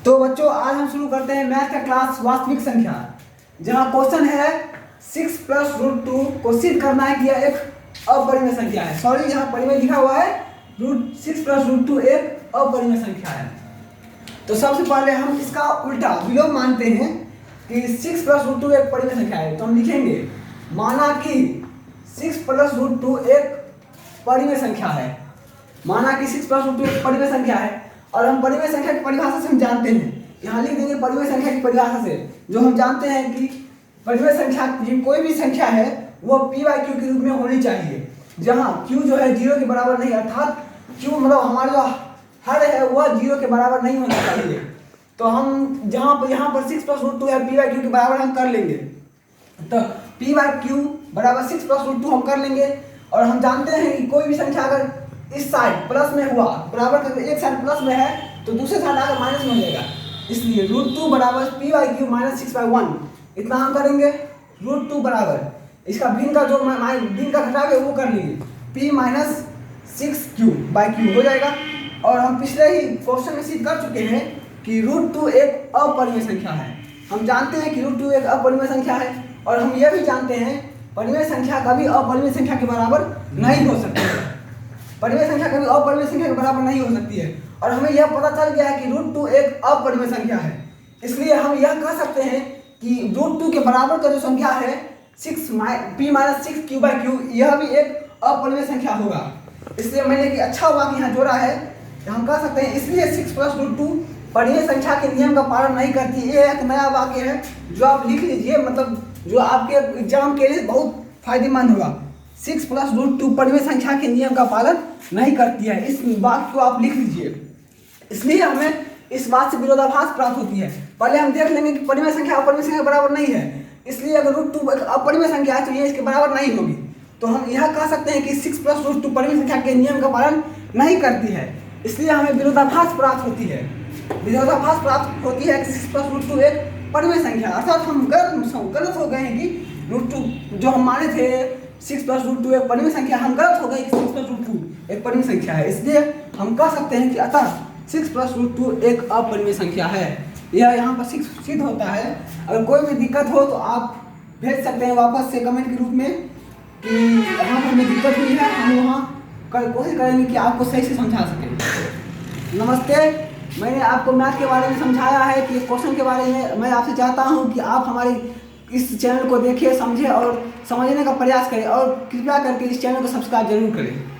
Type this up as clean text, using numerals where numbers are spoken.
तो बच्चों आज हम शुरू करते हैं मैथ का क्लास वास्तविक संख्या, जहां क्वेश्चन है 6 प्लस रूट 2 को सिद्ध करना है कि यह एक अपरिमेय संख्या है। सॉरी, यहाँ परिमेय लिखा हुआ है, रूट 6 प्लस रूट 2 एक अपरिमेय संख्या है। तो सबसे पहले हम इसका उल्टा विलोम मानते हैं कि 6 प्लस रूट 2 एक परिमेय संख्या है। तो हम लिखेंगे माना कि 6 प्लस रूट 2 एक परिमेय संख्या है। माना कि 6 प्लस रूट 2 एक परिमेय संख्या है और हम परिमेय संख्या की परिभाषा से हम जानते हैं, यहाँ लिख देंगे परिमेय संख्या की परिभाषा से, जो हम जानते हैं कि परिमेय संख्या कोई भी संख्या है वो p/q के रूप में होनी चाहिए, जहाँ q जो है 0 के बराबर नहीं, अर्थात q मतलब हमारा जो हर है वह 0 के बराबर नहीं होना चाहिए। तो हम यहाँ पर 6 प्लस रूट 2 है, p/q के बराबर हम कर लेंगे। तो p/q बराबर 6 प्लस रूट 2 हम कर लेंगे। और हम जानते हैं कि कोई भी संख्या अगर इस साइड प्लस में हुआ, बराबर करके एक साइड प्लस में है तो दूसरे साइड आकर माइनस में हो जाएगा, इसलिए रूट 2 बराबर p/q माइनस 6/1 इतना हम करेंगे। रूट 2 बराबर इसका भिन्न का जो भिन्न का घटाव है वो कर लेंगे, p माइनस 6q/q हो जाएगा। और हम पिछले ही क्वेश्चन में सिद्ध कर चुके हैं कि रूट 2 एक अपरिमेय संख्या है। हम जानते हैं कि रूट 2 एक अपरिमेय संख्या है और हम यह भी जानते हैं परिमेय संख्या कभी अपरिमेय संख्या के बराबर नहीं हो सकती है। परिमेय संख्या कभी अपरिमेय संख्या के बराबर नहीं हो सकती है और हमें यह पता चल गया है कि रूट 2 एक अपरिमेय संख्या है। इसलिए हम यह कह सकते हैं कि रूट 2 के बराबर का जो संख्या है p माइनस 6q/q यह भी एक अपरिमेय संख्या होगा। इसलिए मैंने कि अच्छा वाक्य यहाँ जोड़ा है, हम कह सकते हैं इसलिए 6 प्लस रूट 2 परिमेय संख्या के नियम का पालन नहीं करती। ये एक नया वाक्य है जो आप लिख लीजिए, मतलब जो आपके एग्जाम के लिए बहुत फायदेमंद होगा। 6 प्लस रूट 2 परिमेय संख्या के नियम का पालन नहीं करती है, इस वाक्य को आप लिख लीजिए। इसलिए हमें इस बात से विरोधाभास प्राप्त होती है। पहले हम देख लेंगे कि परिमेय संख्या अपरिमेय संख्या के बराबर नहीं है, इसलिए अगर रूट 2 अपरिमेय संख्या है तो ये इसके बराबर नहीं होगी। तो हम यह कह सकते हैं कि 6 प्लस रूट 2 परिमेय संख्या के नियम का पालन नहीं करती है, इसलिए हमें विरोधाभास प्राप्त होती है। विरोधाभास प्राप्त होती है कि 6 प्लस रूट 2 एक परिमेय संख्या, अर्थात हम गलत हो गए हैं कि रूट 2 जो हम माने थे 6 प्लस रूट 2 एक परिमेय संख्या, हम गलत हो गए कि 6 प्लस रूट 2 एक परिमेय संख्या है। इसलिए हम कह सकते हैं कि अतः 6 प्लस रूट 2 एक अपरिमेय संख्या है। यह यहाँ पर सिद्ध होता है। अगर कोई भी दिक्कत हो तो आप भेज सकते हैं वापस से कमेंट के रूप में कि यहाँ पर हमें दिक्कत हुई है, हम वहाँ कोशिश करेंगे कि आपको सही से समझा सकें। नमस्ते, मैंने आपको मैथ के बारे में समझाया है कि क्वेश्चन के बारे में मैं आपसे चाहता हूँ कि आप हमारे इस चैनल को देखिए, समझें और समझने का प्रयास करें और कृपया करके इस चैनल को सब्सक्राइब जरूर करें।